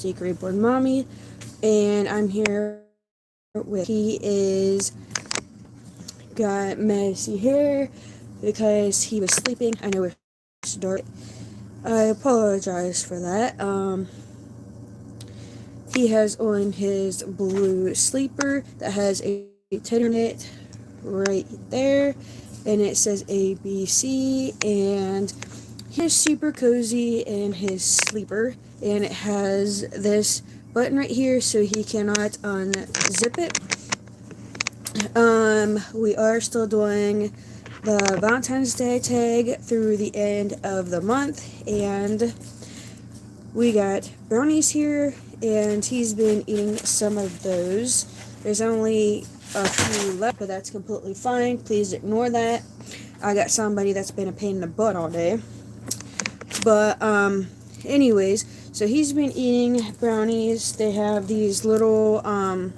Autistic Reborn Mommy, and I'm here with he is got messy hair because he was sleeping. I know it's dark. I apologize for that. He has on his blue sleeper that has a teddy on it right there, and it says ABC, and he's super cozy in his sleeper, and it has this button right here so he cannot unzip it. We are still doing the Valentine's Day tag through the end of the month, and we got brownies here, and he's been eating some of those. There's only a few left, but that's completely fine. Please ignore that. I got somebody that's been a pain in the butt all day. But, anyways, so he's been eating brownies. They have these little, I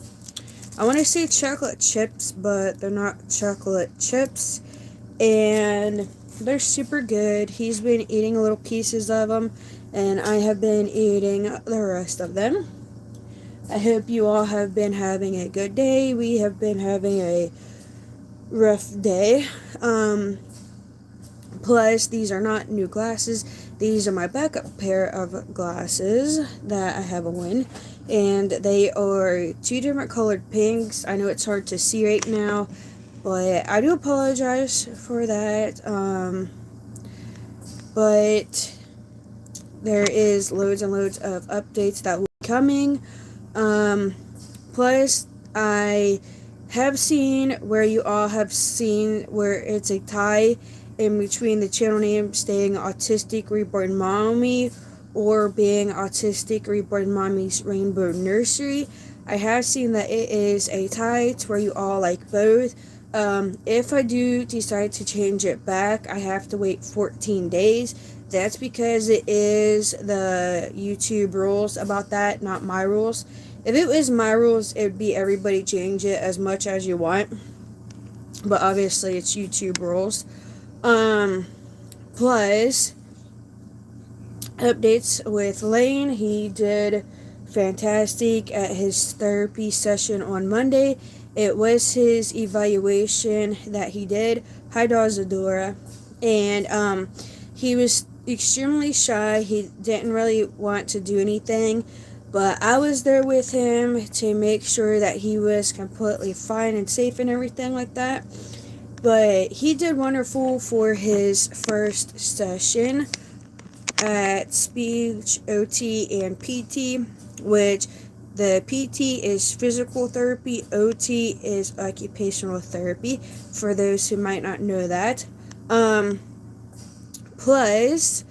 want to say chocolate chips, but they're not chocolate chips. And they're super good. He's been eating little pieces of them, and I have been eating the rest of them. I hope you all have been having a good day. We have been having a rough day. Plus, these are not new glasses. These are my backup pair of glasses that I have on, and they are two different colored pinks. I know it's hard to see right now, but I do apologize for that. But there is loads and loads of updates that will be coming. Plus, I have seen where you all have seen where it's a tie in between the channel name staying Autistic Reborn Mommy or being Autistic Reborn Mommy's Rainbow Nursery. I have seen that it is a tie to where you all like both. If I do decide to change it back, I have to wait 14 days. That's because it is the YouTube rules about that, not my rules. If it was my rules, it would be everybody change it as much as you want. But obviously, it's YouTube rules. Plus, updates with Lane. He did fantastic at his therapy session on Monday. It was his evaluation that he did. Hi, Dazadora. And, he was extremely shy. He didn't really want to do anything. But I was there with him to make sure that he was completely fine and safe and everything like that. But he did wonderful for his first session at speech, OT, and PT, which the PT is physical therapy, OT is occupational therapy, for those who might not know that. Plus,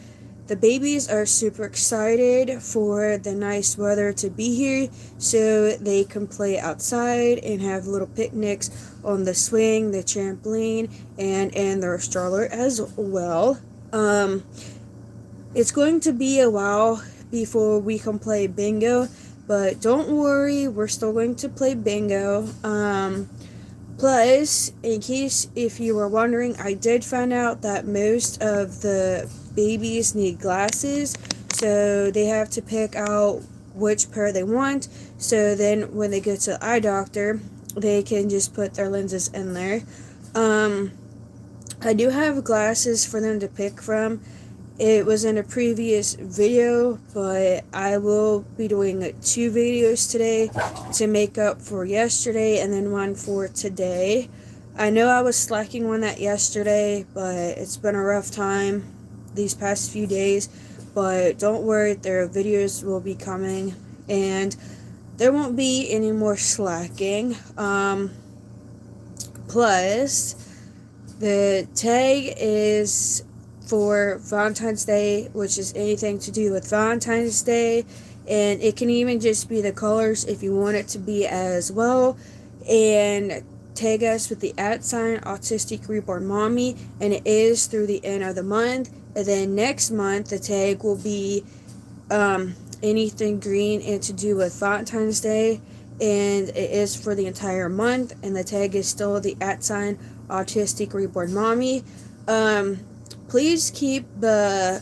the babies are super excited for the nice weather to be here so they can play outside and have little picnics on the swing, the trampoline, and in their stroller as well. It's going to be a while before we can play bingo, but don't worry, we're still going to play bingo. Plus, in case if you were wondering, I did find out that most of the babies need glasses, so they have to pick out which pair they want, so then when they go to the eye doctor, they can just put their lenses in there. I do have glasses for them to pick from. It was in a previous video, but I will be doing 2 videos today to make up for yesterday and then one for today. I know I was slacking on that yesterday, but it's been a rough time these past few days. But don't worry, their videos will be coming and there won't be any more slacking. Plus, the tag is for Valentine's Day, which is anything to do with Valentine's Day, and it can even just be the colors if you want it to be as well. And tag us with the @ Autistic Reborn Mommy, and it is through the end of the month. And then next month the tag will be anything green and to do with Valentine's Day, and it is for the entire month, and the tag is still the @ Autistic Reborn Mommy. Please keep the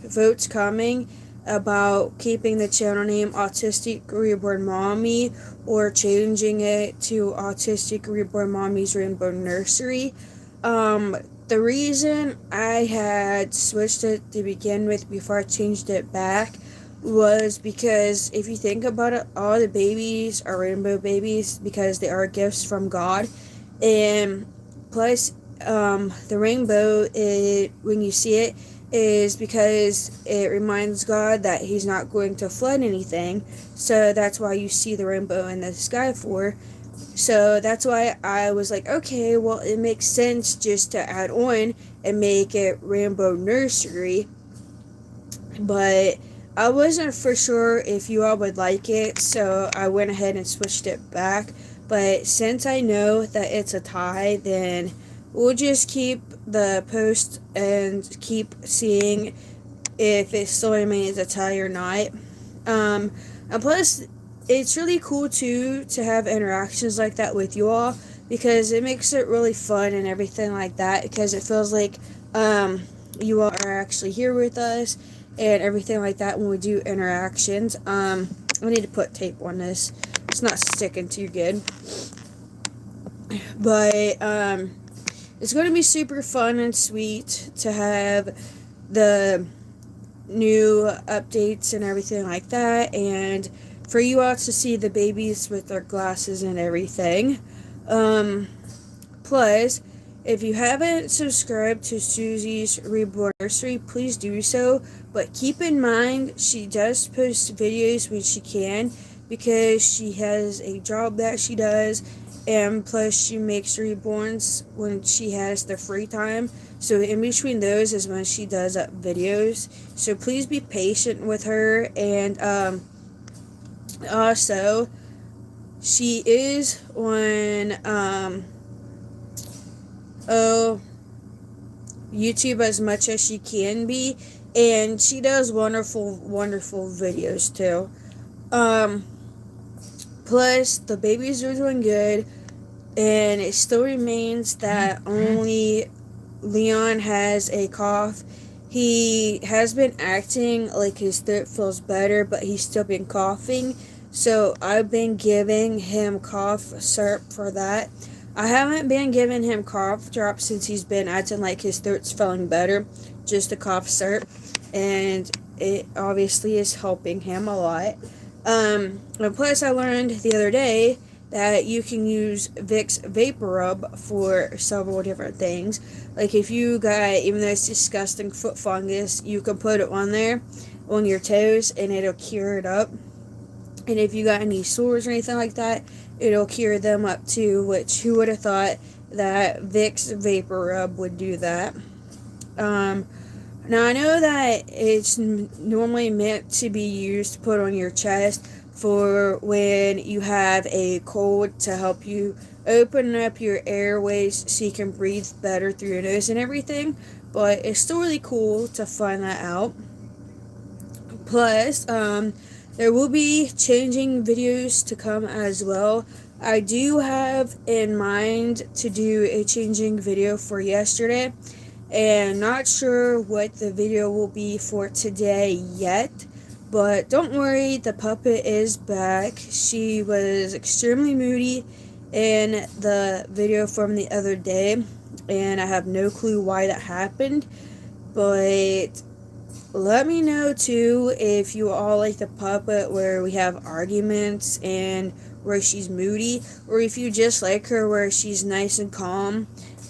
votes coming. about keeping the channel name Autistic Reborn Mommy or changing it to Autistic Reborn Mommy's Rainbow Nursery. The reason I had switched it to begin with before I changed it back was because if you think about it, all the babies are rainbow babies because they are gifts from God. And plus, the rainbow, when you see it, is because it reminds God that He's not going to flood anything. So that's why you see the rainbow in the sky for. So that's why I was like, okay, well, it makes sense just to add on and make it Rainbow Nursery. But I wasn't for sure if you all would like it, so I went ahead and switched it back. But since I know that it's a tie, then we'll just keep the post and keep seeing if it still remains a tie or not. And plus, it's really cool too to have interactions like that with you all because it makes it really fun and everything like that because it feels like you all are actually here with us and everything like that when we do interactions. I need to put tape on this. It's not sticking too good. But it's going to be super fun and sweet to have the new updates and everything like that, and for you all to see the babies with their glasses and everything. Plus, if you haven't subscribed to Susie's Reborn Nursery, please do so. But keep in mind, she does post videos when she can because she has a job that she does, and plus she makes reborns when she has the free time. So in between those is when she does videos. So please be patient with her. And also, she is on YouTube as much as she can be, and she does wonderful videos too. Plus the babies are doing good, and it still remains that only Leon has a cough. He has been acting like his throat feels better, but he's still been coughing, so I've been giving him cough syrup for that. I haven't been giving him cough drops since he's been acting like his throat's feeling better, just the cough syrup, and it obviously is helping him a lot. And plus I learned the other day that you can use Vicks Vapor Rub for several different things. Like if you got, even though it's disgusting, foot fungus, you can put it on there, on your toes, and it'll cure it up. And if you got any sores or anything like that, it'll cure them up too, which who would have thought that Vicks Vapor Rub would do that. Now I know that it's normally meant to be used to put on your chest for when you have a cold to help you open up your airways so you can breathe better through your nose and everything, but it's still really cool to find that out. Plus, there will be changing videos to come as well. I do have in mind to do a changing video for yesterday, and not sure what the video will be for today yet. But don't worry, the puppet is back. She was extremely moody in the video from the other day, and I have no clue why that happened. But let me know too if you all like the puppet where we have arguments and where she's moody, or if you just like her where she's nice and calm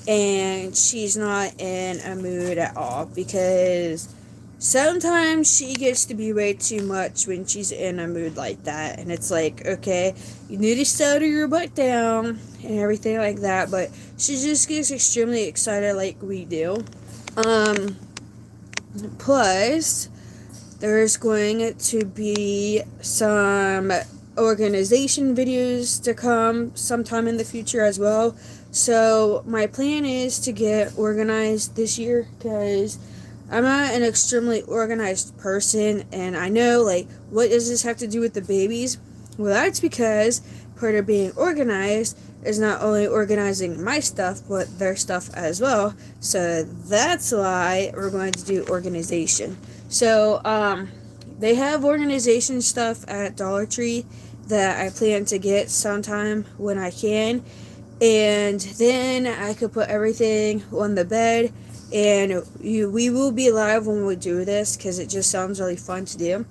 and she's not in a mood at all, because sometimes she gets to be way too much when she's in a mood like that, and it's like, okay, you need to settle your butt down and everything like that, but she just gets extremely excited like we do. Plus, there's going to be some organization videos to come sometime in the future as well. So my plan is to get organized this year because I'm not an extremely organized person, and I know, like, what does this have to do with the babies? Well, that's because part of being organized is not only organizing my stuff, but their stuff as well. So that's why we're going to do organization. So, they have organization stuff at Dollar Tree that I plan to get sometime when I can, and then I could put everything on the bed. And we will be live when we do this because it just sounds really fun to do.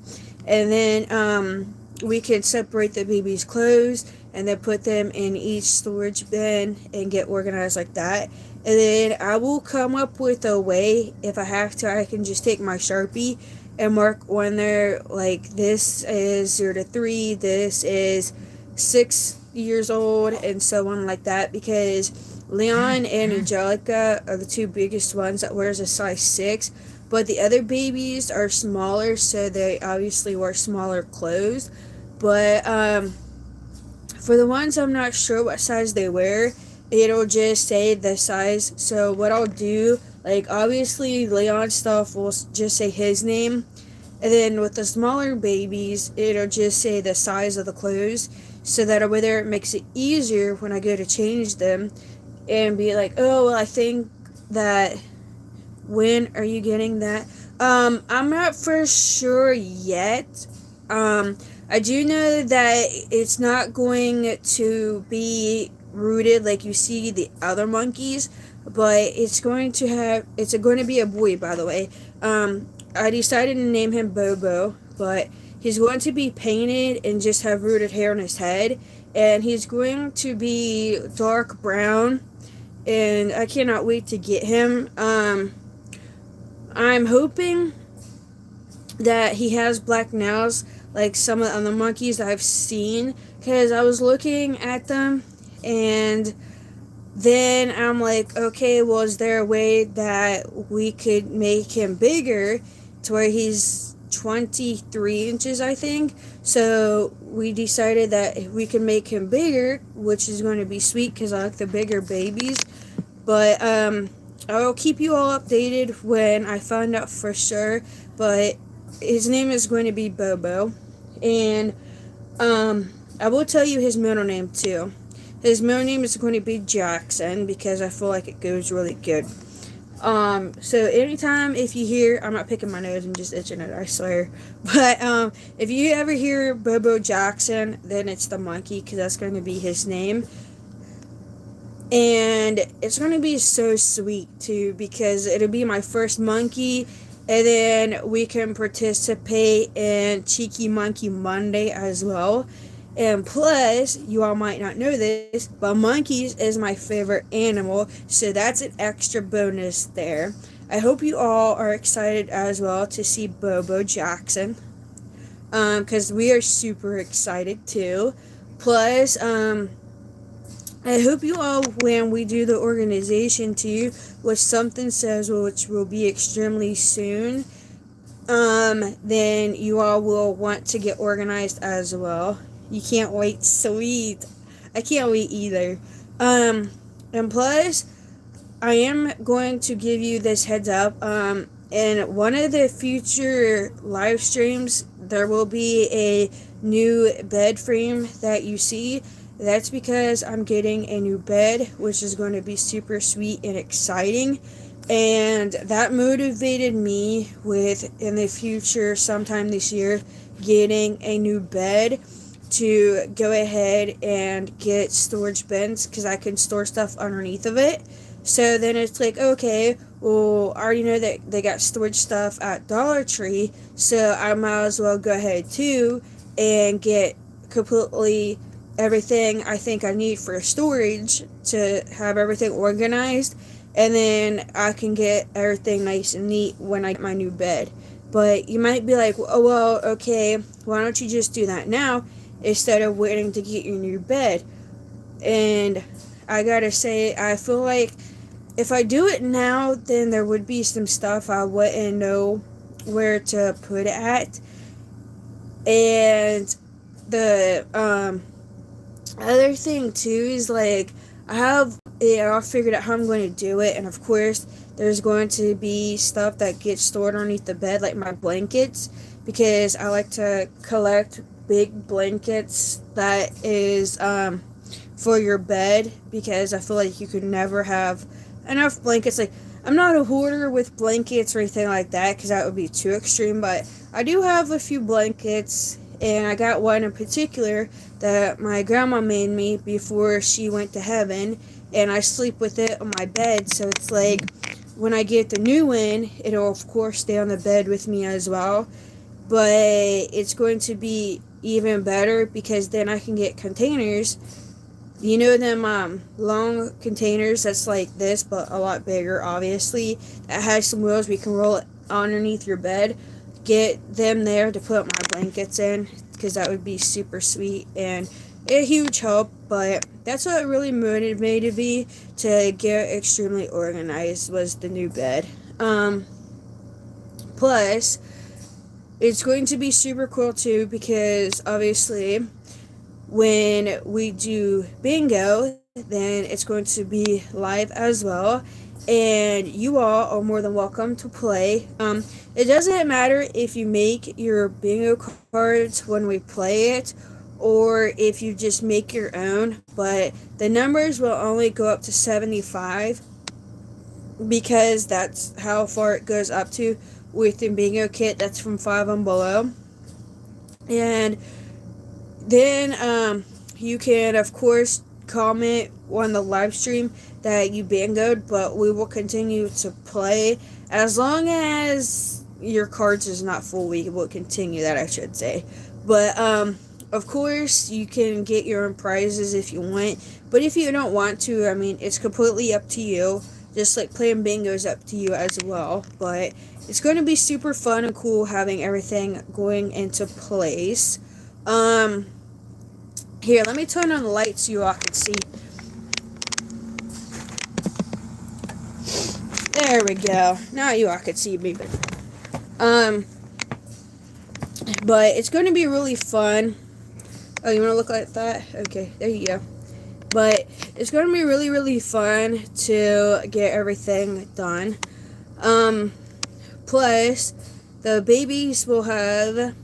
And then we can separate the baby's clothes and then put them in each storage bin and get organized like that. And then I will come up with a way, if I have to, I can just take my Sharpie and mark on there, like, this is 0 to 3, this is 6 years old, and so on like that, because Leon and Angelica are the two biggest ones that wears a size 6, but the other babies are smaller, so they obviously wear smaller clothes. But for the ones I'm not sure what size they wear, it'll just say the size. So what I'll do, like, obviously Leon's stuff will just say his name, and then with the smaller babies, it'll just say the size of the clothes, so that way there it makes it easier when I go to change them and be like, oh, well, I think that, when are you getting that? I'm not for sure yet. I do know that it's not going to be rooted like you see the other monkeys, but it's going to be a boy, by the way. I decided to name him Bobo, but he's going to be painted and just have rooted hair on his head, and he's going to be dark brown, and I cannot wait to get him. I'm hoping that he has black nails like some of the other monkeys that I've seen, because I was looking at them and then I'm like, okay, well, is there a way that we could make him bigger to where he's 23 inches, I think? So we decided that we can make him bigger, which is going to be sweet because I like the bigger babies. But I'll keep you all updated when I find out for sure. But his name is going to be Bobo, and I will tell you his middle name too. His middle name is going to be Jackson because I feel like it goes really good. So anytime if you hear, I'm not picking my nose, I'm just itching it, I swear. But if you ever hear Bobo Jackson, then it's the monkey, because that's going to be his name. And it's going to be so sweet too, because it'll be my first monkey, and then we can participate in Cheeky Monkey Monday as well. And plus, you all might not know this, but monkeys is my favorite animal, so that's an extra bonus there. I hope you all are excited as well to see Bobo Jackson, because we are super excited too. Plus, I hope you all, when we do the organization too, which something says which will be extremely soon, then you all will want to get organized as well. You can't wait. Sweet. I can't wait either. And plus, I am going to give you this heads up. In one of the future live streams, there will be a new bed frame that you see. That's because I'm getting a new bed, which is going to be super sweet and exciting. And that motivated me with, in the future, sometime this year, getting a new bed, to go ahead and get storage bins, because I can store stuff underneath of it. So then it's like, okay, well, I already know that they got storage stuff at Dollar Tree, so I might as well go ahead too and get completely everything I think I need for storage to have everything organized, and then I can get everything nice and neat when I get my new bed. But you might be like, oh, well, okay, why don't you just do that now instead of waiting to get your new bed? And I gotta say, I feel like if I do it now, then there would be some stuff I wouldn't know where to put it at. And the other thing too is, like, I have it all figured out how I'm going to do it, and of course there's going to be stuff that gets stored underneath the bed, like my blankets, because I like to collect big blankets that is for your bed, because I feel like you could never have enough blankets. Like, I'm not a hoarder with blankets or anything like that because that would be too extreme, but I do have a few blankets, and I got one in particular that my grandma made me before she went to heaven, and I sleep with it on my bed, so it's like when I get the new one, it'll of course stay on the bed with me as well, but it's going to be even better because then I can get containers. You know them long containers that's like this but a lot bigger, obviously, that has some wheels we can roll it underneath your bed. Get them there to put my blankets in because that would be super sweet and a huge help. But that's what really motivated me to get extremely organized was the new bed. Plus, it's going to be super cool too because obviously when we do bingo, then it's going to be live as well. And you all are more than welcome to play. It doesn't matter if you make your bingo cards when we play it or if you just make your own, but the numbers will only go up to 75 because that's how far it goes up to with the bingo kit. That's from 5 and below. And then you can, of course, comment on the live stream that you bingoed, but we will continue to play as long as your cards is not full. We will continue that, I should say. But of course, you can get your own prizes if you want. But if you don't want to, I mean, it's completely up to you. Just like playing bingo is up to you as well. But it's going to be super fun and cool having everything going into place. Here, let me turn on the lights so you all can see. There we go. Now you all can see me. But it's going to be really fun. Oh, you want to look like that? Okay, there you go. But it's going to be really, really fun to get everything done. Plus, the babies will have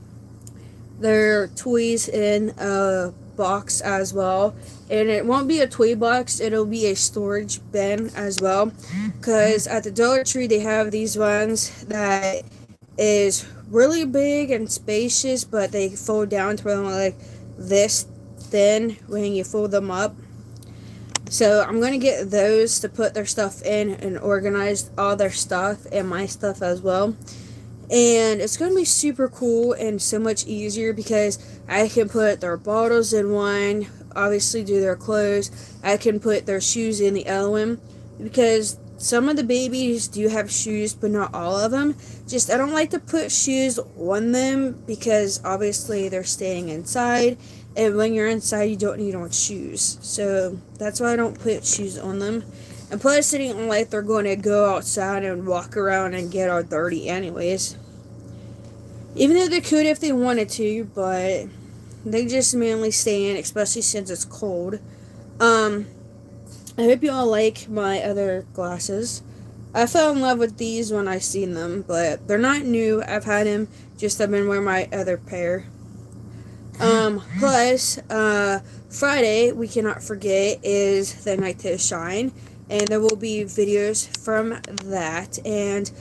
their toys in a box as well, and it won't be a toy box, it'll be a storage bin as well, because at the Dollar Tree they have these ones that is really big and spacious, but they fold down to where they're like this thin when you fold them up. So I'm going to get those to put their stuff in and organize all their stuff and my stuff as well. And it's going to be super cool and so much easier because I can put their bottles in one, obviously do their clothes. I can put their shoes in the other one because some of the babies do have shoes, but not all of them. Just I don't like to put shoes on them because obviously they're staying inside. And when you're inside, you don't need on shoes. So that's why I don't put shoes on them. And plus, it ain't like they're going to go outside and walk around and get all dirty anyways. Even though they could if they wanted to, but they just mainly stay in, especially since it's cold. I hope you all like my other glasses. I fell in love with these when I seen them, but they're not new. I've had them, just I've been wearing my other pair. Plus, Friday, we cannot forget, is the night to shine. And there will be videos from that. And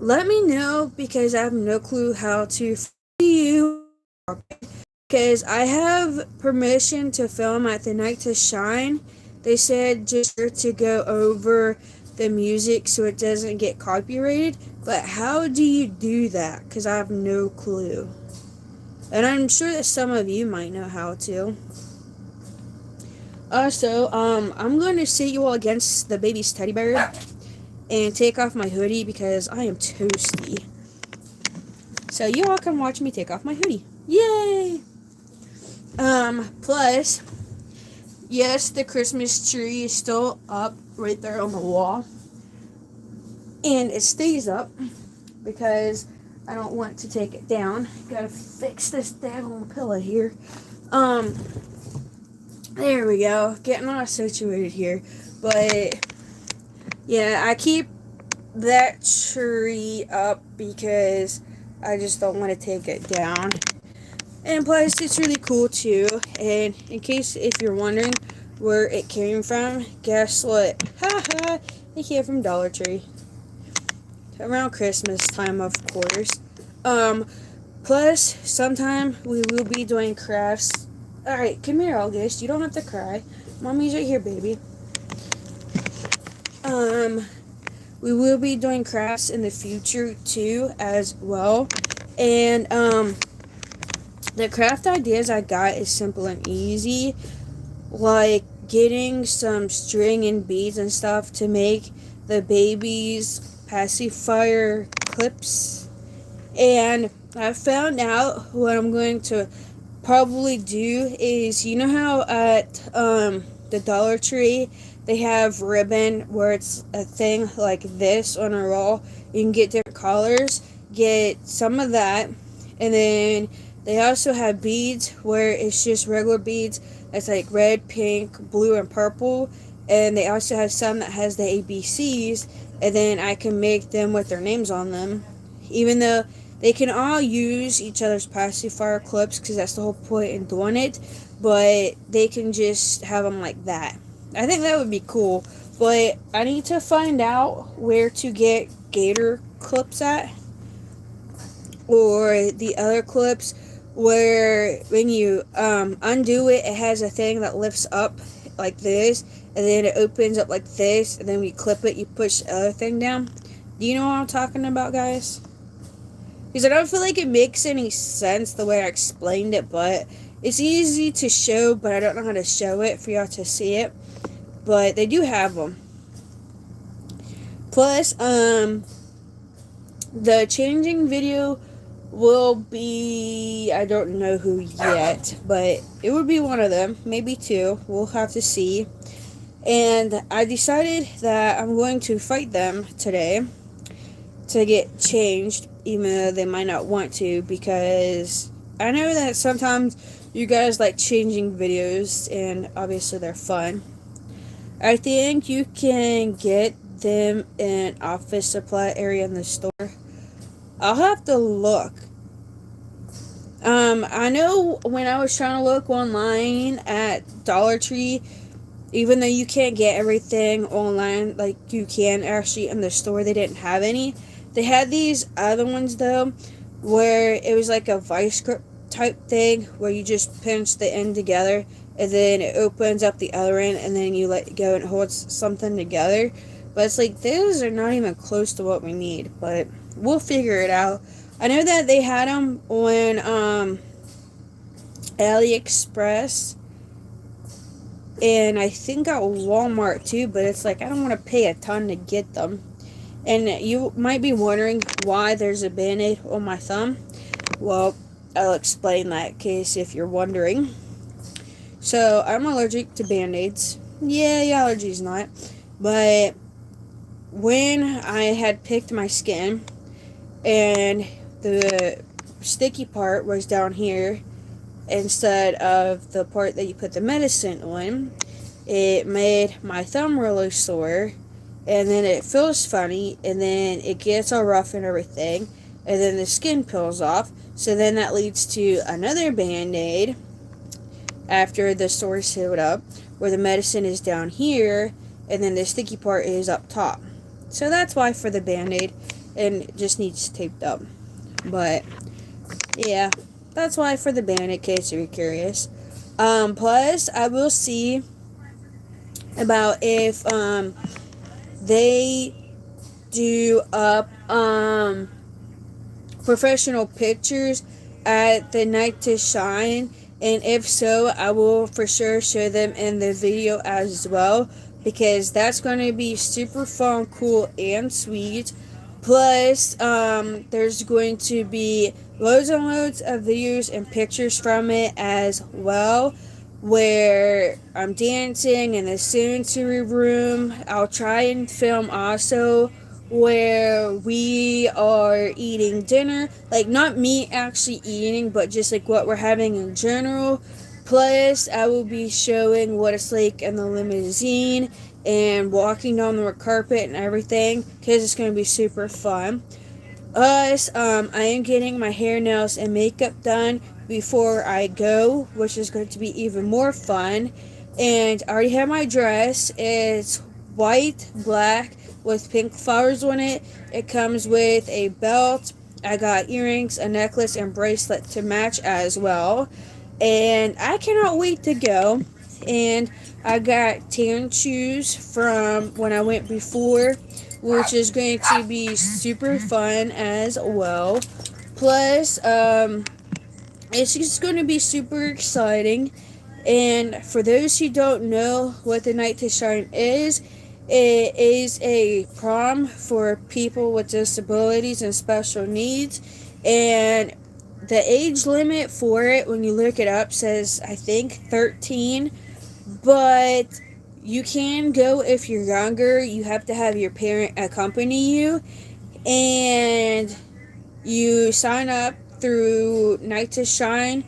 let me know because I have no clue how to see you. Because I have permission to film at the night to shine. They said just to go over the music so it doesn't get copyrighted. But how do you do that? Because I have no clue. And I'm sure that some of you might know how to. Also, I'm going to sit you all against the baby's teddy bear and take off my hoodie because I am toasty. So you all can watch me take off my hoodie. Yay! Plus, yes, the Christmas tree is still up right there on the wall. And it stays up because I don't want to take it down. Gotta fix this daggone pillow here. There we go. Getting all situated here. But, yeah, I keep that tree up because I just don't want to take it down. And plus, it's really cool, too. And in case if you're wondering where it came from, guess what? Haha, it came from Dollar Tree. around Christmas time, of course. Um, Plus, sometime we will be doing crafts. Alright, come here, August. You don't have to cry. Mommy's right here, baby. Um, we will be doing crafts in the future too, as well. And the craft ideas I got is simple and easy, like getting some string and beads and stuff to make the baby's pacifier clips. And I found out what I'm going to probably do is, you know how at the Dollar Tree they have ribbon where it's a thing like this on a roll. You can get different colors. Get some of that, and then they also have beads where it's just regular beads. It's like red, pink, blue, and purple. And they also have some that has the ABCs, and then I can make them with their names on them. Even though they can all use each other's pacifier clips because that's the whole point in doing it, but they can just have them like that. I think that would be cool, but I need to find out where to get gator clips at, or the other clips where when you undo it, it has a thing that lifts up like this, and then it opens up like this, and then when you clip it, you push the other thing down. Do you know what I'm talking about, guys? Because I don't feel like it makes any sense the way I explained it, but it's easy to show, but I don't know how to show it for y'all to see it. But they do have them. Plus, the changing video will be, I don't know who yet, but it would be one of them, maybe two. We'll have to see. And I decided that I'm going to fight them today to get changed, even though they might not want to, because I know that sometimes you guys like changing videos, and obviously they're fun. I think you can get them in office supply area in the store. I'll have to look. I know when I was trying to look online at Dollar Tree, even though you can't get everything online like you can actually in the store, they didn't have any. They had these other ones though, where it was like a vice grip type thing where you just pinch the end together and then it opens up the other end and then you let it go and it holds something together. But it's like those are not even close to what we need, but we'll figure it out. I know that they had them on AliExpress, and I think at Walmart too, but it's like I don't want to pay a ton to get them. And you might be wondering why there's a band-aid on my thumb. Well, I'll explain that in case if you're wondering. So, I'm allergic to band-aids. Yeah, allergy's not. But when I had picked my skin and the sticky part was down here instead of the part that you put the medicine on, it made my thumb really sore, and then it feels funny, and then it gets all rough and everything, and then the skin peels off, so then that leads to another band-aid after the sore's healed up, where the medicine is down here, and then the sticky part is up top. So that's why for the band-aid, and it just needs taped up. But, yeah, that's why for the band-aid, in case you're curious. Plus, I will see about if, they do up, professional pictures at the night to shine, and if so, I will for sure show them in the video as well, because that's going to be super fun, cool, and sweet. Plus, there's going to be loads and loads of videos and pictures from it as well, where I'm dancing in the sensory room. I'll try and film also where we are eating dinner, like not me actually eating, but just like what we're having in general. Plus, I will be showing what it's like in the limousine and walking down the carpet and everything, because it's going to be super fun. Plus, I am getting my hair, nails, and makeup done before I go, which is going to be even more fun. And I already have my dress. It's white, black, with pink flowers on it. It comes with a belt. I got earrings, a necklace, and bracelet to match as well. And I cannot wait to go. And I got tan shoes from when I went before, which is going to be super fun as well. Plus, it's just going to be super exciting. And for those who don't know what the Night to Shine is, it is a prom for people with disabilities and special needs. And the age limit for it, when you look it up, says I think 13. But you can go if you're younger. You have to have your parent accompany you. And you sign up through Night to Shine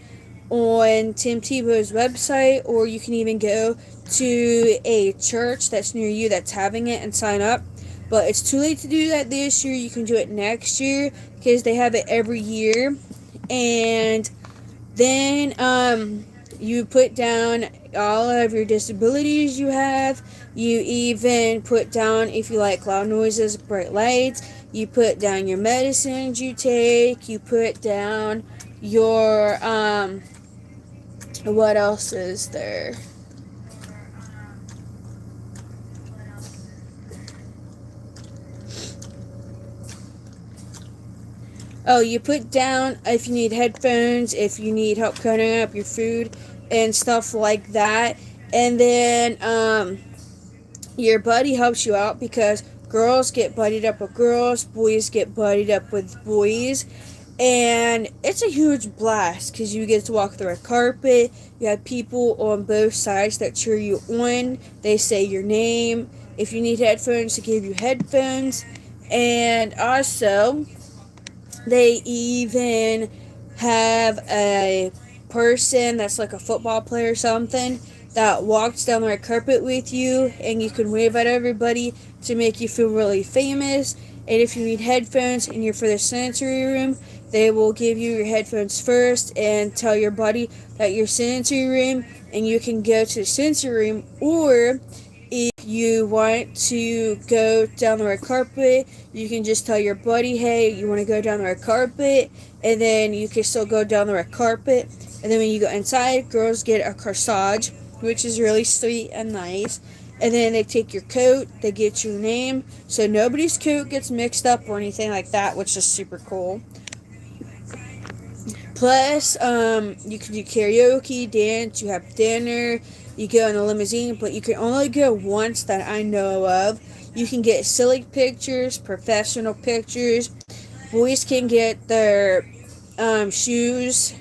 on Tim Tebow's website, or you can even go to a church that's near you that's having it and sign up. But it's too late to do that this year. You can do it next year because they have it every year. And then you put down all of your disabilities you have. You even put down if you like loud noises, bright lights. You put down your medicines you take. You put down your what else is there? Oh, you put down if you need headphones, if you need help cutting up your food and stuff like that. And then your buddy helps you out because girls get buddied up with girls, boys get buddied up with boys. And it's a huge blast because you get to walk through a carpet. You have people on both sides that cheer you on. They say your name. If you need headphones, they give you headphones. And also, they even have a person that's like a football player or something that walks down the red carpet with you, and you can wave at everybody to make you feel really famous. And if you need headphones and you're for the sensory room, they will give you your headphones first and tell your buddy that you're sensory room, and you can go to the sensory room. Or if you want to go down the red carpet, you can just tell your buddy, hey, you want to go down the red carpet, and then you can still go down the red carpet. And then when you go inside, girls get a corsage, which is really sweet and nice. And then they take your coat, they get your name, so nobody's coat gets mixed up or anything like that, which is super cool. Plus, you can do karaoke, dance, you have dinner, you go in a limousine, but you can only go once that I know of. You can get silly pictures, professional pictures. Boys can get their shoes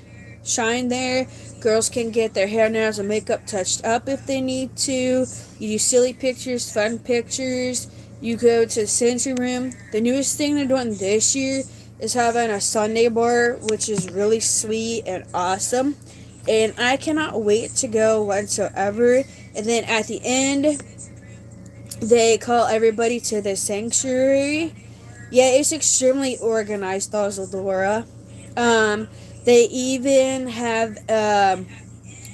shined there. Girls can get their hair, nails, and makeup touched up if they need to. You do silly pictures, fun pictures. You go to the sensory room. The newest thing they're doing this year is having a Sunday bar, which is really sweet and awesome. And I cannot wait to go whatsoever. And then at the end, they call everybody to the sanctuary. Yeah, it's extremely organized, Laura. They even have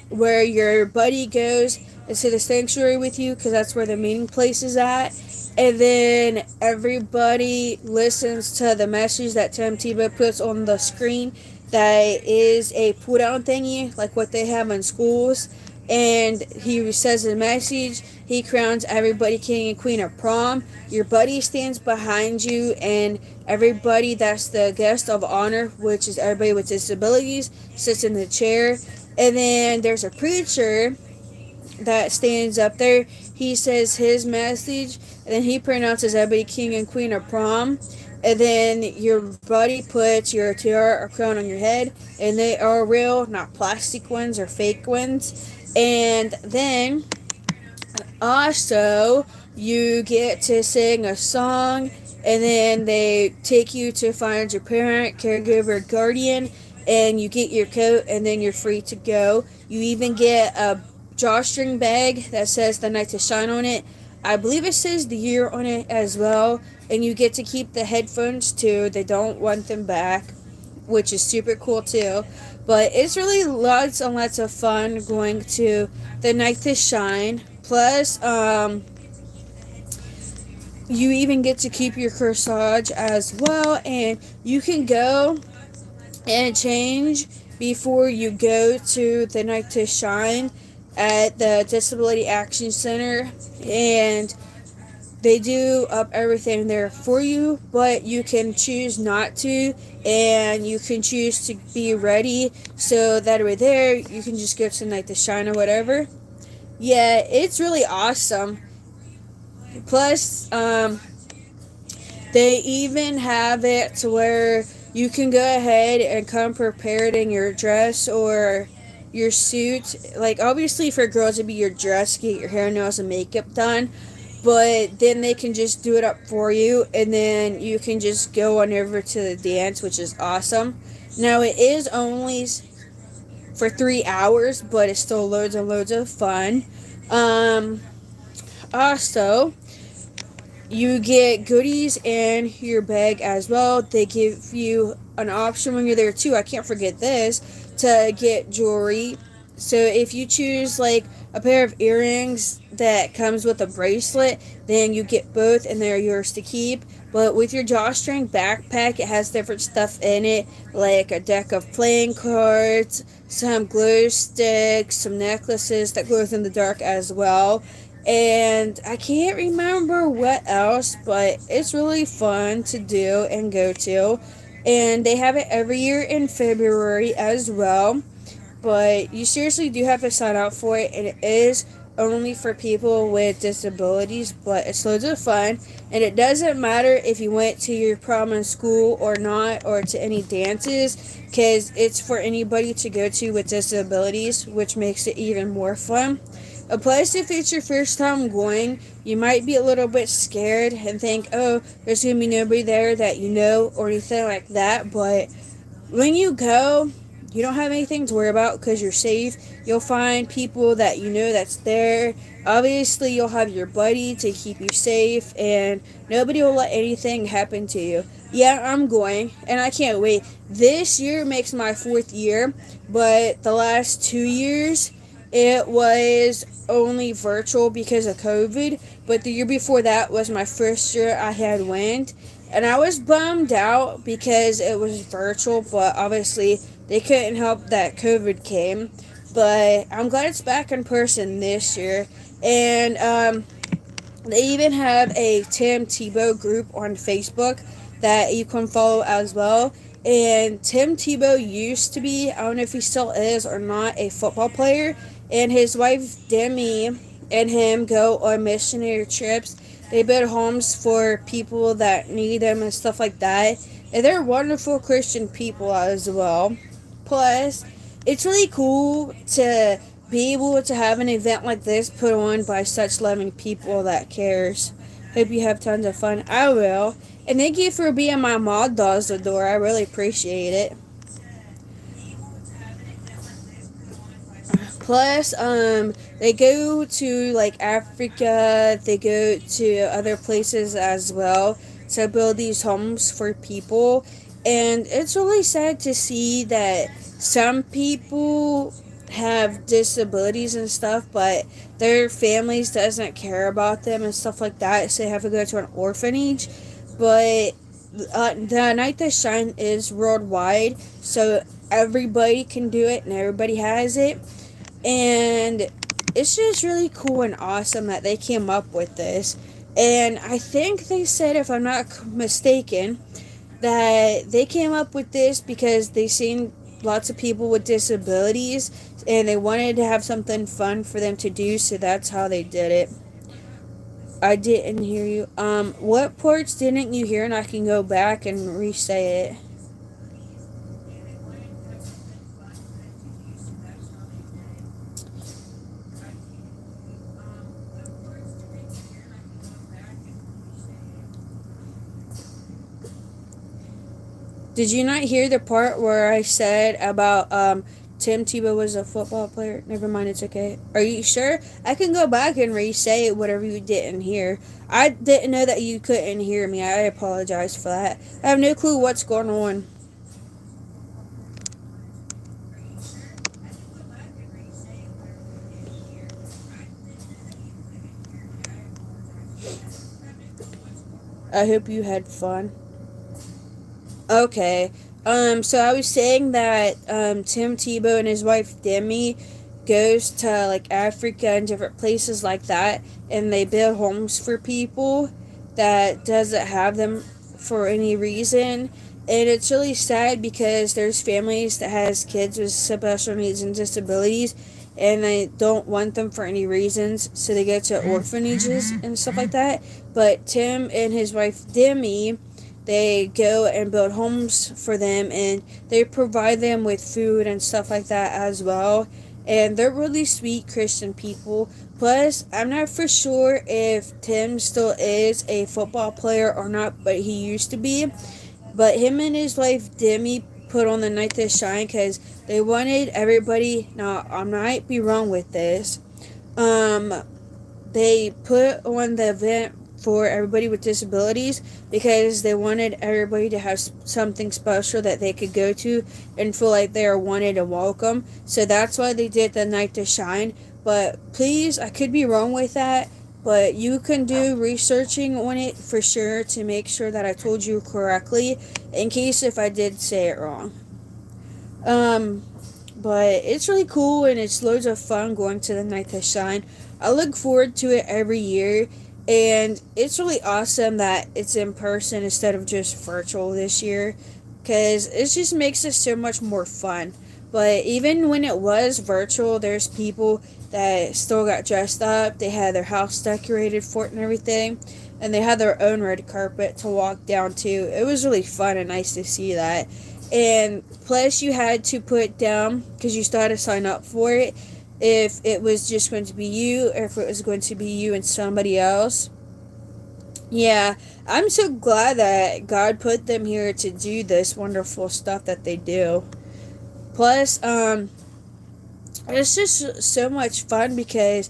where your buddy goes into the sanctuary with you, because that's where the meeting place is at. And then everybody listens to the message that Tim Tebow puts on the screen. That is a pull down thingy, like what they have in schools. And he says the message. He crowns everybody king and queen of prom. Your buddy stands behind you, and everybody that's the guest of honor, which is everybody with disabilities, sits in the chair. And then there's a preacher that stands up there. He says his message, and then he pronounces everybody king and queen of prom. And then your buddy puts your tiara or crown on your head, and they are real, not plastic ones or fake ones. And then also you get to sing a song, and then they take you to find your parent, caregiver, guardian, and you get your coat, and then you're free to go. You even get a drawstring bag that says the Night to Shine on it. I believe it says the year on it as well. And you get to keep the headphones too. They don't want them back, which is super cool too. But it's really lots and lots of fun going to the Night to Shine. Plus, you even get to keep your corsage as well, and you can go and change before you go to the night to shine at the Disability Action Center, and they do up everything there for you, but you can choose not to, and you can choose to be ready so that over there you can just go to night to shine or whatever. Yeah, it's really awesome. Plus, they even have it to where you can go ahead and come prepared in your dress or your suit. Like, obviously, for girls, it'd be your dress, get your hair, nails, and makeup done. But then they can just do it up for you, and then you can just go on over to the dance, which is awesome. Now, it is only for 3 hours, but it's still loads and loads of fun. Um, Also, you get goodies in your bag as well. They give you an option when you're there too. I can't forget this, to get jewelry. So if you choose like a pair of earrings that comes with a bracelet, then you get both and they're yours to keep. But with your drawstring backpack, it has different stuff in it, like a deck of playing cards, some glow sticks, some necklaces that glows in the dark as well, and I can't remember what else, but it's really fun to do and go to. And they have it every year in February as well. But you seriously do have to sign up for it, and it is only for people with disabilities, but it's loads of fun. And it doesn't matter if you went to your prom in school or not, or to any dances, because it's for anybody to go to with disabilities, which makes it even more fun. Plus, if it's your first time going, you might be a little bit scared and think, oh, there's going to be nobody there that you know or anything like that. But when you go, you don't have anything to worry about because you're safe. You'll find people that you know that's there. Obviously, you'll have your buddy to keep you safe, and nobody will let anything happen to you. Yeah, I'm going, and I can't wait. This year makes my 4th year, but the last 2 years, it was only virtual because of COVID. But the year before that was my first year I had went, and I was bummed out because it was virtual, but obviously they couldn't help that COVID came. But I'm glad it's back in person this year. And they even have a Tim Tebow group on Facebook that you can follow as well. And Tim Tebow used to be, I don't know if he still is or not, a football player. And his wife Demi and him go on missionary trips. They build homes for people that need them and stuff like that. And they're wonderful Christian people as well. Plus, it's really cool to be able to have an event like this put on by such loving people that cares. Hope you have tons of fun. I will. And thank you for being my mod door. I really appreciate it. Plus, they go to like Africa, they go to other places as well to build these homes for people. And it's really sad to see that some people have disabilities and stuff, but their families doesn't care about them and stuff like that, so they have to go to an orphanage. But the night that shine is worldwide, so everybody can do it and everybody has it, and it's just really cool and awesome that they came up with this. And I think they said, if I'm not mistaken, that they came up with this because they seen lots of people with disabilities and they wanted to have something fun for them to do, so that's how they did it. I didn't hear you. What parts didn't you hear? And I can go back and re-say it. Did you not hear the part where I said about Tim Tebow was a football player? Never mind, it's okay. Are you sure? I can go back and re-say whatever you didn't hear. I didn't know that you couldn't hear me. I apologize for that. I have no clue what's going on. I hope you had fun. Okay. So I was saying that Tim Tebow and his wife Demi goes to like Africa and different places like that, and they build homes for people that doesn't have them for any reason. And it's really sad because there's families that has kids with special needs and disabilities, and they don't want them for any reasons, so they go to orphanages and stuff like that. But Tim and his wife Demi, they go and build homes for them, and they provide them with food and stuff like that as well. And they're really sweet Christian people. Plus, I'm not for sure if Tim still is a football player or not, but he used to be. But him and his wife Demi put on the night to shine because they wanted everybody. Now, I might be wrong with this. Um, they put on the event for everybody with disabilities because they wanted everybody to have something special that they could go to and feel like they are wanted and welcome. So that's why they did the night to shine. But please, I could be wrong with that, but you can do researching on it for sure to make sure that I told you correctly in case if I did say it wrong. Um, but it's really cool and it's loads of fun going to the night to shine. I look forward to it every year, and it's really awesome that it's in person instead of just virtual this year because it just makes it so much more fun. But even when it was virtual, there's people that still got dressed up. They had their house decorated for it and everything, and they had their own red carpet to walk down to. It was really fun and nice to see that. And plus, you had to put down because you still had to sign up for it if it was just going to be you or if it was going to be you and somebody else. Yeah, I'm so glad that God put them here to do this wonderful stuff that they do. Plus, it's just so much fun because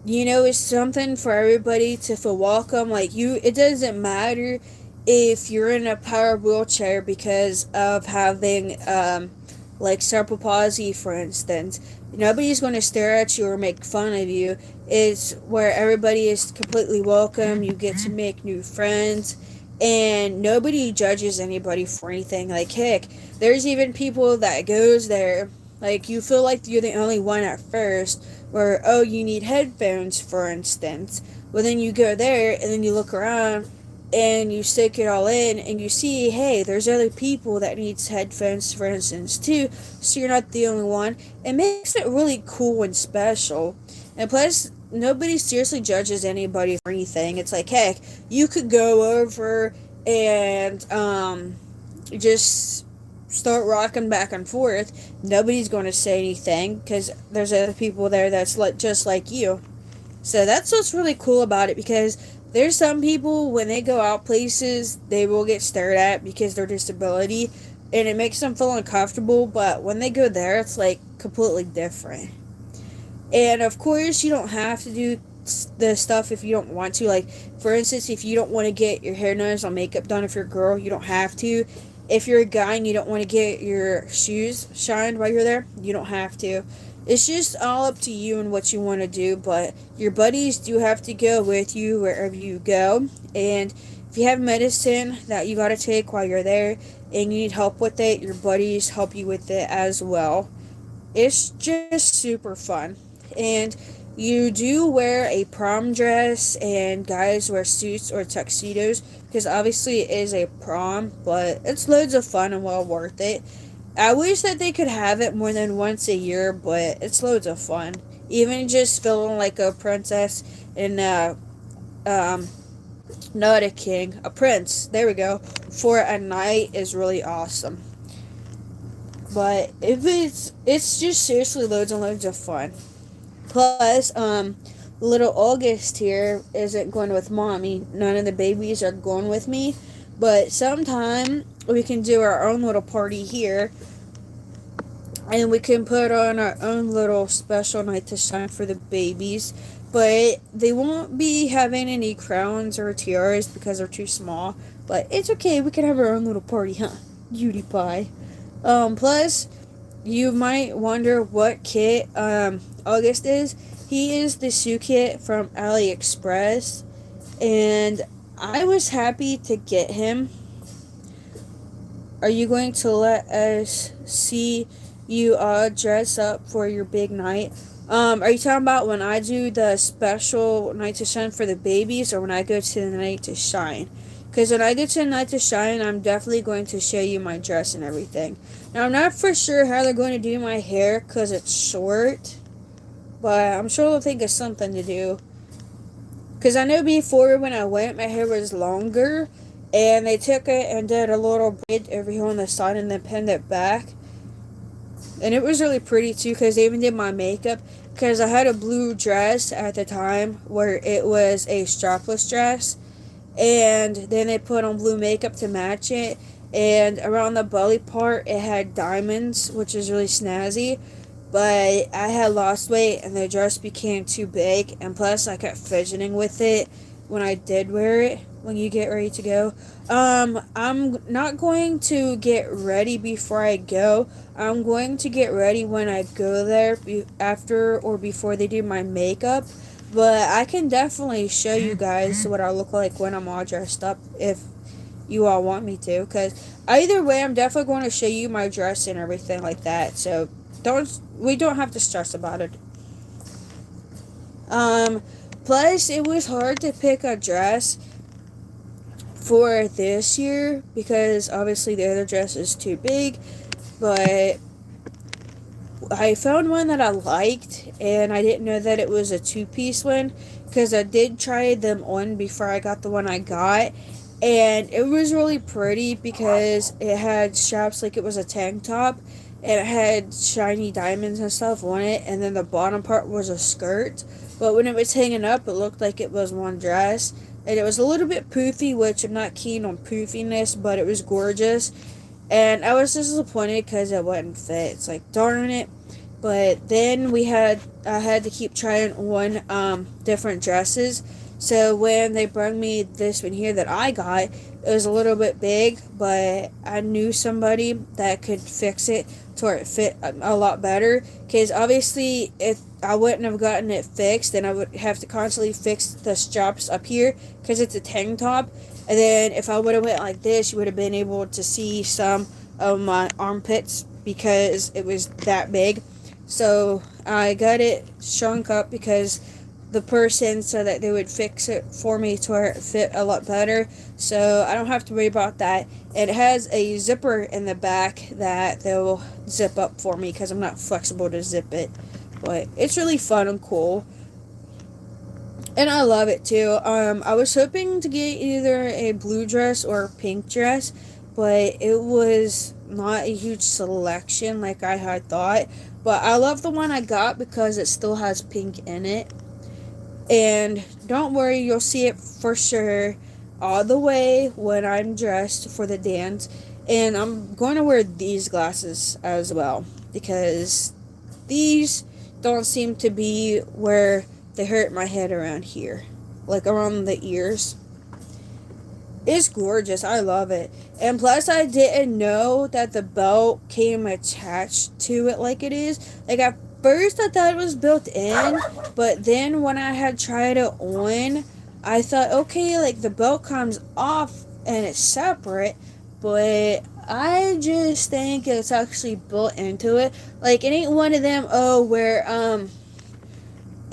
it's something for everybody to feel welcome. Like it doesn't matter if you're in a power wheelchair because of having like cerebral palsy, for instance. Nobody's going to stare at you or make fun of you. It's where everybody is completely welcome. You get to make new friends, and nobody judges anybody for anything. Like, heck, there's even people that goes there. Like, you feel like you're the only one at first, where, oh, you need headphones, for instance. Well, then you go there, and then you look around, and you stick it all in, and you see, hey, there's other people that needs headphones, for instance, too, so you're not the only one. It makes it really cool and special. And plus, nobody seriously judges anybody for anything. It's like, heck, you could go over and just start rocking back and forth. Nobody's going to say anything because there's other people there that's just like you. So that's what's really cool about it, because there's some people when they go out places they will get stared at because their disability, and it makes them feel uncomfortable, but when they go there it's like completely different. And of course, you don't have to do the stuff if you don't want to. Like, for instance, if you don't want to get your hair, nails, or makeup done, if you're a girl, you don't have to. If you're a guy and you don't want to get your shoes shined while you're there, you don't have to. It's just all up to you and what you want to do, but your buddies do have to go with you wherever you go. And if you have medicine that you got to take while you're there and you need help with it, your buddies help you with it as well. It's just super fun. And you do wear a prom dress, and guys wear suits or tuxedos because obviously it is a prom, but it's loads of fun and well worth it. I wish that they could have it more than once a year, but it's loads of fun. Even just feeling like a princess and um, not a king, a prince. There we go. For a night is really awesome. But if it's just seriously loads and loads of fun. Plus, little August here isn't going with mommy. None of the babies are going with me. But sometime we can do our own little party here. And we can put on our own little special night to shine for the babies. But they won't be having any crowns or tiaras because they're too small. But it's okay. We can have our own little party, huh? Cutie pie. Plus, you might wonder what kit August is. He is the Sue kit from AliExpress, and I was happy to get him. Are you going to let us see you dress up for your big night? Are you talking about when I do the special night to shine for the babies, or when I go to the night to shine? Because when I go to the night to shine, I'm definitely going to show you my dress and everything. Now, I'm not for sure how they're going to do my hair because it's short, but I'm sure they'll think of something to do. Because I know before when I went, my hair was longer, and they took it and did a little braid over here on the side and then pinned it back. And it was really pretty too, because they even did my makeup. Because I had a blue dress at the time where it was a strapless dress, and then they put on blue makeup to match it. And around the belly part, it had diamonds, which is really snazzy. But I had lost weight and the dress became too big, and plus I kept fidgeting with it when I did wear it. When you get ready to go, I'm not going to get ready before I go. I'm going to get ready when I go there, after or before they do my makeup. But I can definitely show you guys what I look like when I'm all dressed up if you all want me to. Because either way, I'm definitely going to show you my dress and everything like that. So we don't have to stress about it. Plus, it was hard to pick a dress for this year because obviously the other dress is too big. But I found one that I liked, and I didn't know that it was a two-piece one because I did try them on before I got the one I got, and it was really pretty because it had straps like it was a tank top, and it had shiny diamonds and stuff on it, and then the bottom part was a skirt, but when it was hanging up, it looked like it was one dress, and it was a little bit poofy, which I'm not keen on poofiness, but it was gorgeous. And I was disappointed because it wouldn't fit. It's like, darn it. But then I had to keep trying on different dresses. So when they brought me this one here that I got, it was a little bit big, but I knew somebody that could fix it to where it fit a lot better. Because obviously, if I wouldn't have gotten it fixed, then I would have to constantly fix the straps up here because it's a tank top. And then if I would have went like this, you would have been able to see some of my armpits because it was that big. So I got it shrunk up because the person said that they would fix it for me to where it fit a lot better. So I don't have to worry about that. It has a zipper in the back that they'll zip up for me because I'm not flexible to zip it. But it's really fun and cool. And I love it too. I was hoping to get either a blue dress or a pink dress, but it was not a huge selection like I had thought. But I love the one I got because it still has pink in it. And don't worry, you'll see it for sure all the way when I'm dressed for the dance. And I'm going to wear these glasses as well because these don't seem to be where they hurt my head around here, like around the ears. It's gorgeous. I love it. And plus, I didn't know that the belt came attached to it like it is. Like, at first, I thought it was built in, but then when I had tried it on, I thought, okay, like, the belt comes off and it's separate, but I just think it's actually built into it. Like, it ain't one of them, where,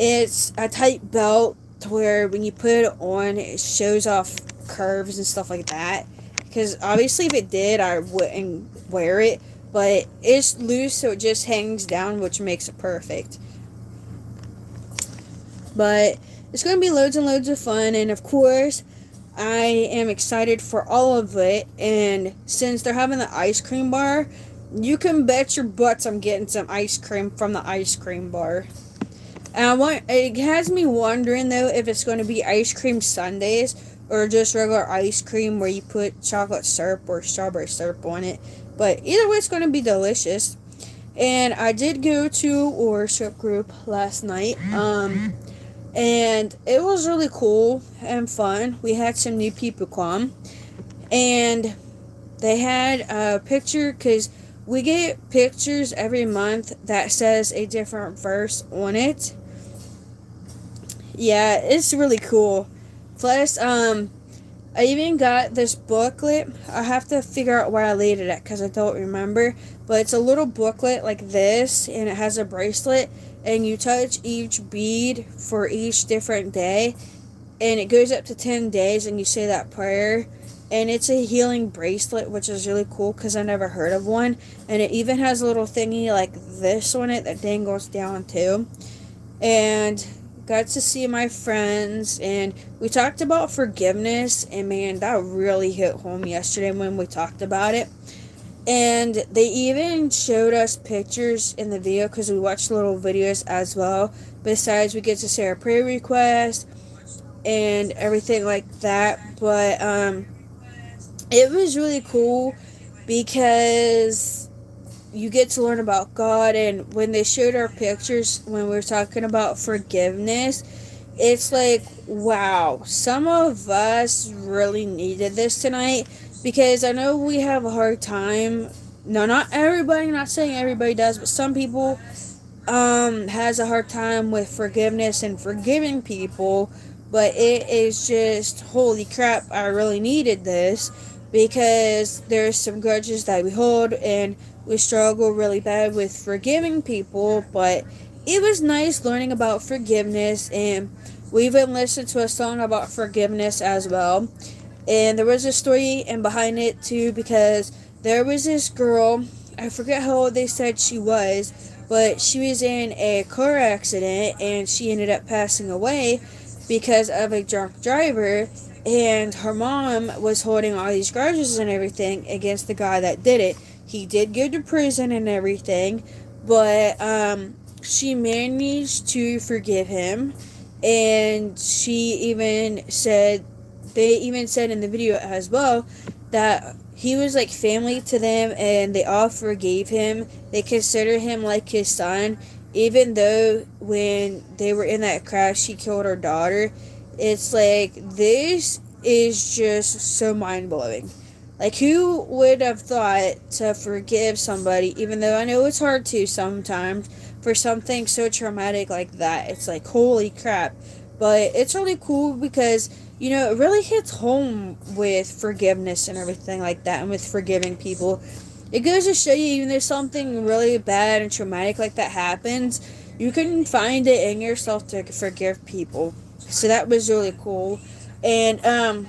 it's a tight belt to where when you put it on, it shows off curves and stuff like that. Because obviously, if it did, I wouldn't wear it. But it's loose, so it just hangs down, which makes it perfect. But it's going to be loads and loads of fun. And of course, I am excited for all of it. And since they're having the ice cream bar, you can bet your butts I'm getting some ice cream from the ice cream bar. And it has me wondering though if it's going to be ice cream sundaes or just regular ice cream where you put chocolate syrup or strawberry syrup on it. But either way, it's going to be delicious. And I did go to worship group last night. And it was really cool and fun. We had some new people come, and they had a picture because we get pictures every month that says a different verse on it. Yeah, it's really cool. Plus, I even got this booklet. I have to figure out where I laid it at because I don't remember. But it's a little booklet like this, and it has a bracelet, and you touch each bead for each different day, and it goes up to 10 days, and you say that prayer. And it's a healing bracelet, which is really cool because I never heard of one. And it even has a little thingy like this on it that dangles down too. And got to see my friends, and we talked about forgiveness, and man, that really hit home yesterday when we talked about it. And they even showed us pictures in the video because we watched little videos as well. Besides, we get to say our prayer request and everything like that. But it was really cool because you get to learn about God. And when they showed our pictures when we were talking about forgiveness, it's like, wow, some of us really needed this tonight because I know we have a hard time. No, not everybody, not saying everybody does, but some people has a hard time with forgiveness and forgiving people. But it is just, holy crap, I really needed this because there's some grudges that we hold, and we struggle really bad with forgiving people. But it was nice learning about forgiveness, and we even listened to a song about forgiveness as well. And there was a story and behind it too, because there was this girl, I forget how old they said she was, but she was in a car accident and she ended up passing away because of a drunk driver. And her mom was holding all these grudges and everything against the guy that did it. He did go to prison and everything, but she managed to forgive him. And she even said, they even said in the video as well, that he was like family to them and they all forgave him. They consider him like his son, even though when they were in that crash, he killed her daughter. It's like, this is just so mind blowing. Like, who would have thought to forgive somebody, even though I know it's hard to sometimes for something so traumatic like that? It's like, holy crap. But it's really cool because, it really hits home with forgiveness and everything like that, and with forgiving people. It goes to show you, even if something really bad and traumatic like that happens, you can find it in yourself to forgive people. So that was really cool. And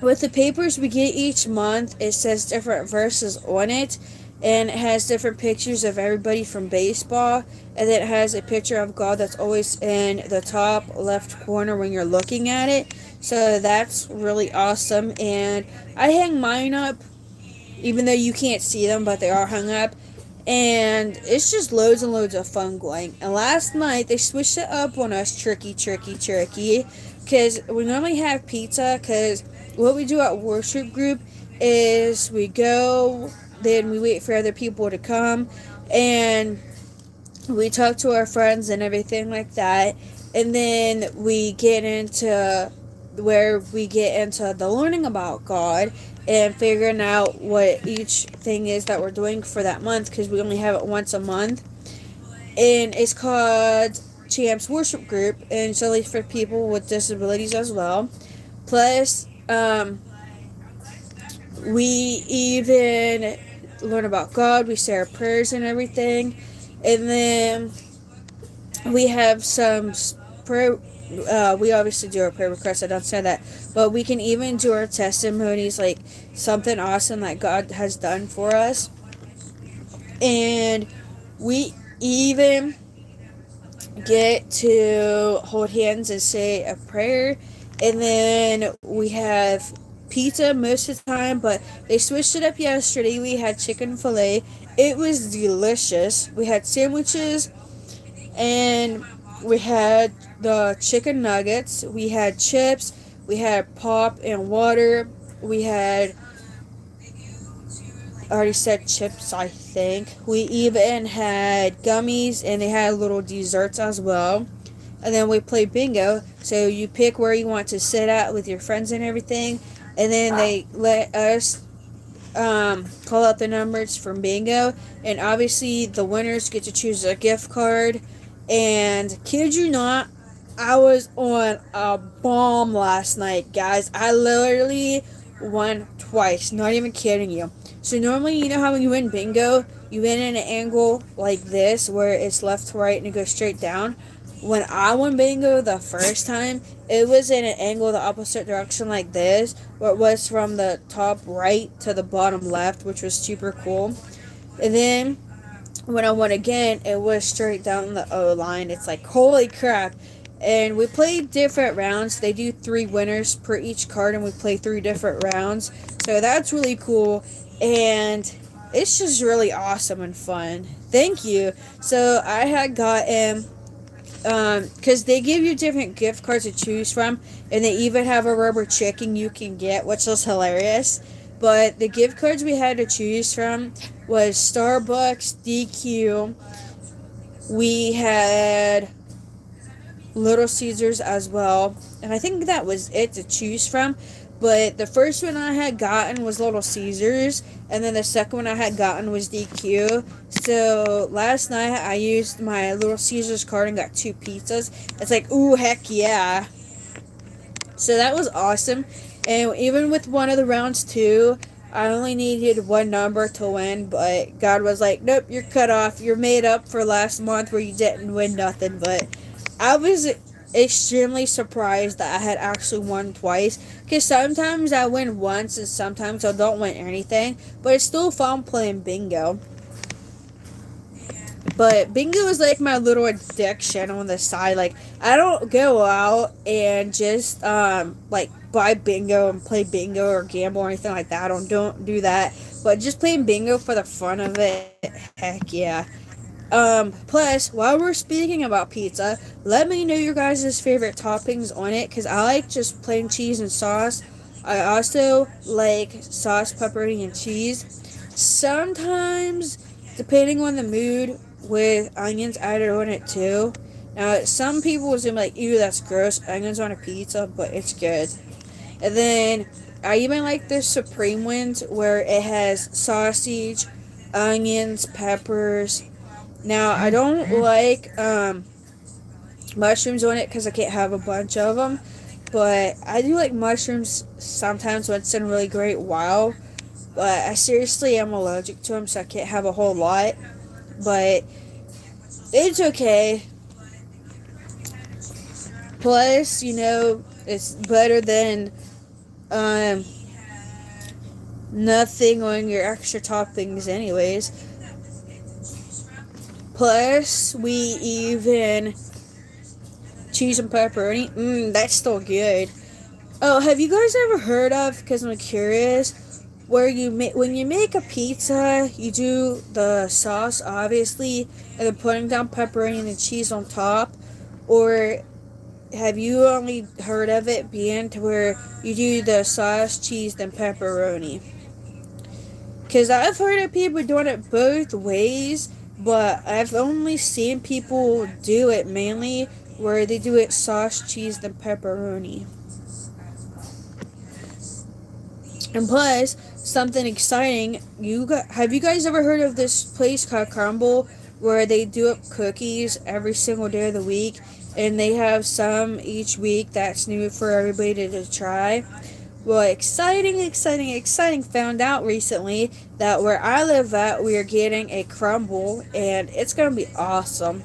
with the papers we get each month, it says different verses on it, and it has different pictures of everybody from baseball, and then it has a picture of God that's always in the top left corner when you're looking at it. So that's really awesome. And I hang mine up, even though you can't see them, but they are hung up. And it's just loads and loads of fun going. And last night they switched it up on us, tricky, because we normally have pizza. Because what we do at worship group is we go, then we wait for other people to come, and we talk to our friends and everything like that, and then we get into the learning about God and figuring out what each thing is that we're doing for that month, because we only have it once a month. And it's called Champs Worship Group, and it's only for people with disabilities as well. Plus, we even learn about God, we say our prayers and everything, and then we have some prayer. We obviously do our prayer requests. I don't say that, but we can even do our testimonies, like something awesome that God has done for us, and we even get to hold hands and say a prayer, and then we have pizza most of the time, but they switched it up yesterday. We had chicken filet. It was delicious. We had sandwiches, and we had the chicken nuggets, we had chips, we had pop and water, we had, I already said chips, I think. We even had gummies, and they had little desserts as well. And then we played bingo, so you pick where you want to sit at with your friends and everything, and then they let us call out the numbers from bingo, and obviously the winners get to choose a gift card. And kid you not, I was on a bomb last night, guys. I literally won twice. Not even kidding you. So normally, you know how when you win bingo, you win in an angle like this, where it's left to right and it goes straight down. When I won bingo the first time, it was in an angle the opposite direction like this, where it was from the top right to the bottom left, which was super cool. And then when I won again, it was straight down the O line. It's like, holy crap. And we played different rounds. They do 3 winners per each card, and we play 3 different rounds. So that's really cool. And it's just really awesome and fun. Thank you. So I had gotten, because they give you different gift cards to choose from, and they even have a rubber chicken you can get, which was hilarious. But the gift cards we had to choose from was Starbucks, DQ. We had Little Caesars as well, and I think that was it to choose from. But the first one I had gotten was Little Caesars, and then the second one I had gotten was DQ. So last night I used my Little Caesars card and got 2 pizzas. It's like, ooh, heck yeah. So that was awesome. And even with one of the rounds too, I only needed 1 number to win, but God was like, nope, you're cut off. You're made up for last month where you didn't win nothing. But I was extremely surprised that I had actually won twice, because sometimes I win once and sometimes I don't win anything, but it's still fun playing bingo. But bingo is like my little addiction on the side. Like, I don't go out and just like buy bingo and play bingo or gamble or anything like that. I don't do that. But just playing bingo for the fun of it, heck yeah. Plus, while we're speaking about pizza, let me know your guys' favorite toppings on it, because I like just plain cheese and sauce. I also like sauce, pepperoni, and cheese. Sometimes, depending on the mood, with onions added on it too. Now, some people will be like, ew, that's gross, onions on a pizza, but it's good. And then, I even like the Supreme ones, where it has sausage, onions, peppers. Now, I don't like mushrooms on it because I can't have a bunch of them. But I do like mushrooms sometimes when it's in a really great wow. But I seriously am allergic to them, so I can't have a whole lot. But it's okay. Plus, it's better than nothing on your extra toppings anyways. Plus, we even cheese and pepperoni. That's still good. Oh, have you guys ever heard of, because I'm curious, where when you make a pizza, you do the sauce, obviously, and then putting down pepperoni and the cheese on top? Or have you only heard of it being to where you do the sauce, cheese, then pepperoni? Because I've heard of people doing it both ways, but I've only seen people do it mainly where they do it sauce, cheese, then pepperoni. And plus, something exciting, have you guys ever heard of this place called Crumble, where they do up cookies every single day of the week, and they have some each week that's new for everybody to try? Well, exciting, found out recently that where I live at, we are getting a Crumble, and it's going to be awesome.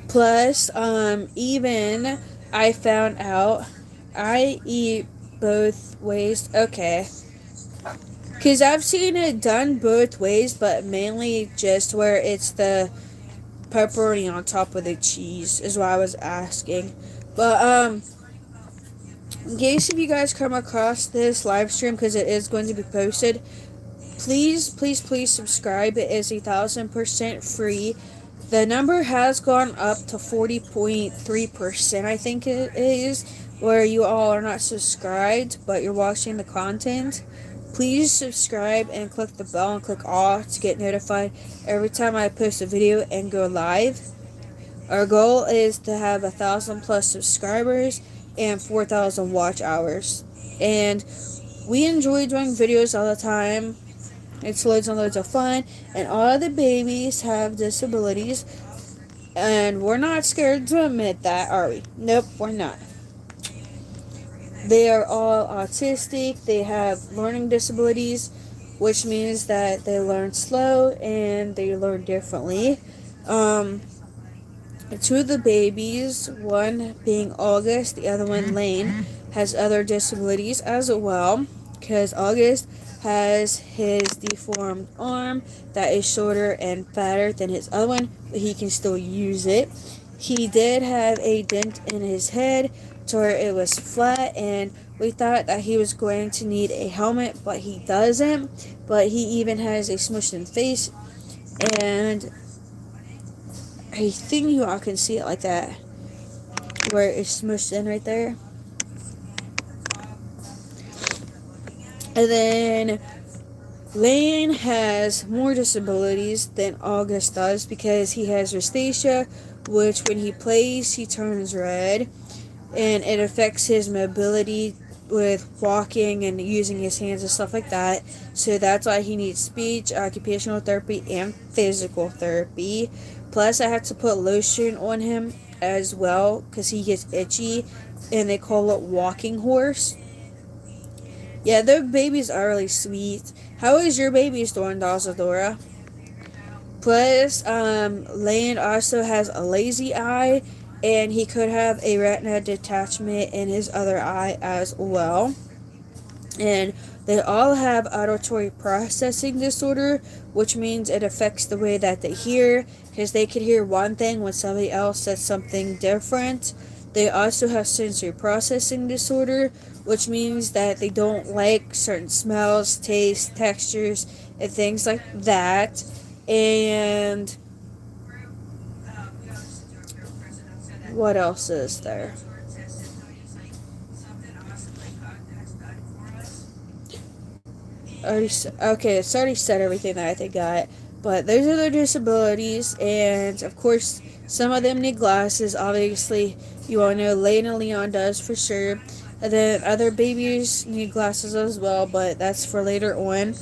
Plus, even I found out I eat both ways. Okay. Because I've seen it done both ways, but mainly just where it's the pepperoni on top of the cheese is what I was asking. But, in case if you guys come across this live stream, because it is going to be posted, please subscribe. It is 1,000% free. The number has gone up to 40.3%, I think it is, where you all are not subscribed, but you're watching the content. Please subscribe and click the bell and click all to get notified every time I post a video and go live. Our goal is to have 1,000 plus subscribers and 4,000 watch hours. And we enjoy doing videos all the time. It's loads and loads of fun. And all the babies have disabilities. And we're not scared to admit that, are we? Nope, we're not. They are all autistic. They have learning disabilities, which means that they learn slow and they learn differently. Um, Two of the babies, one being August, the other one Lane, has other disabilities as well. Because August has his deformed arm that is shorter and fatter than his other one, but he can still use it. He did have a dent in his head to where it was flat, and we thought that he was going to need a helmet, but he doesn't. But he even has a smushed in face, and I think you all can see it like that, where it's smushed in right there. And then Lane has more disabilities than August does because he has rosacea, which when he plays, he turns red, and it affects his mobility with walking and using his hands and stuff like that. So that's why he needs speech, occupational therapy, and physical therapy. Plus, I have to put lotion on him as well because he gets itchy, and they call it walking horse. Yeah, their babies are really sweet. How is your baby's doing, Dazadora? Plus, Lane also has a lazy eye, and he could have a retina detachment in his other eye as well. And they all have auditory processing disorder, which means it affects the way that they hear, because they could hear one thing when somebody else says something different. They also have sensory processing disorder, which means that they don't like certain smells, tastes, textures, and things like that. And what else is there? Okay, it's already said everything that I got. But those are their disabilities, and of course, some of them need glasses. Obviously, you all know Lane and Leon does for sure. And then other babies need glasses as well, but that's for later on.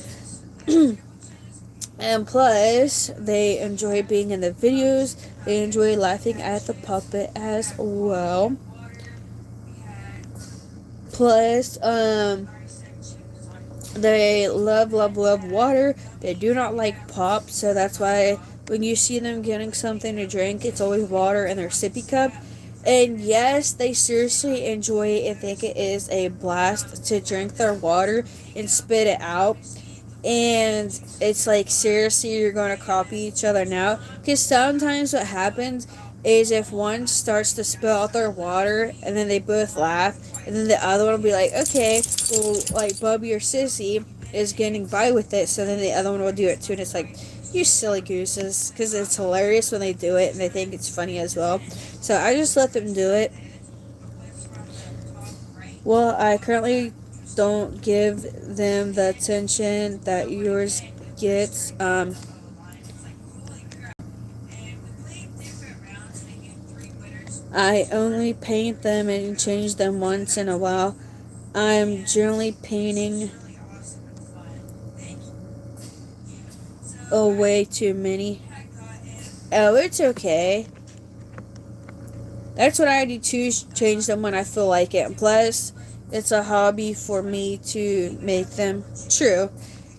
And plus, they enjoy being in the videos. They enjoy laughing at the puppet as well. Plus, they love water. They do not like pop, so that's why when you see them getting something to drink, it's always water in their sippy cup. And yes, they seriously enjoy it and think it is a blast to drink their water and spit it out. And it's like, seriously, you're going to copy each other now? Because sometimes what happens is if one starts to spill out their water and then they both laugh, and then the other one will be like, okay, well, like Bubby or Sissy is getting by with it, so then the other one will do it too. And it's like, you silly gooses, because it's hilarious when they do it and they think it's funny as well. So I just let them do it. Well, I currently don't give them the attention that yours gets. I only paint them and change them once in a while. I'm generally painting way too many. Oh, it's okay. That's what I do too, change them when I feel like it. And plus, it's a hobby for me to make them. True.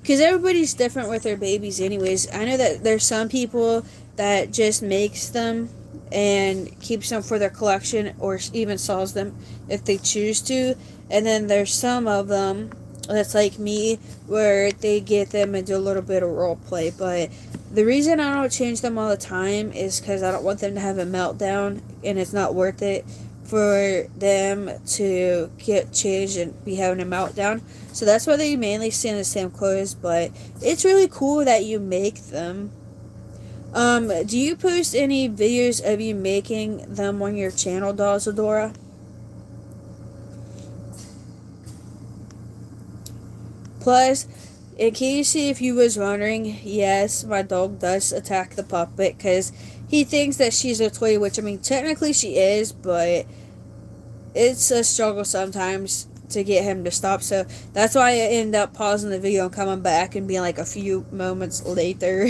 Because everybody's different with their babies anyways. I know that there's some people that just makes them and keeps them for their collection or even sells them if they choose to. And then there's some of them that's like me where they get them and do a little bit of role play. But the reason I don't change them all the time is because I don't want them to have a meltdown, and it's not worth it for them to get changed and be having a meltdown. So that's why they mainly stay in the same clothes, but it's really cool that you make them. Do you post any videos of you making them on your channel, Dazadora? Plus, in case if you was wondering, yes, my dog does attack the puppet because he thinks that she's a toy, which, I mean, technically she is, but it's a struggle sometimes to get him to stop. So that's why I end up pausing the video and coming back and being like a few moments later.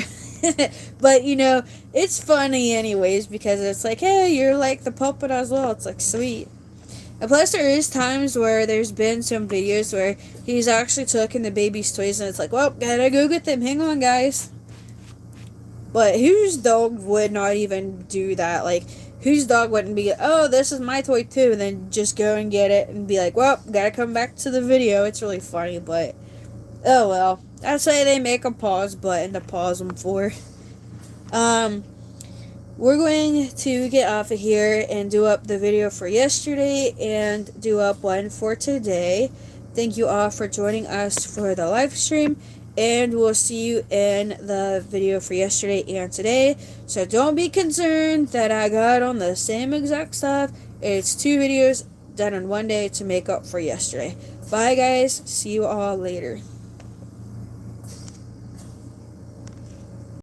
But you know, it's funny anyways because it's like, hey, you're like the puppet as well. It's like sweet. And plus, there is times where there's been some videos where he's actually taking the baby's toys, and it's like, well, gotta go get them. Hang on, guys. But whose dog would not even do that? Like, whose dog wouldn't be, oh, this is my toy too, and then just go and get it and be like, well, gotta come back to the video. It's really funny, but oh well. That's why they make a pause button to pause them for. Um, we're going to get off of here and do up the video for yesterday and do up one for today. Thank you all for joining us for the live stream, and we'll see you in the video for yesterday and today. So don't be concerned that I got on the same exact stuff. It's 2 videos done in one day to make up for yesterday. Bye guys, see you all later.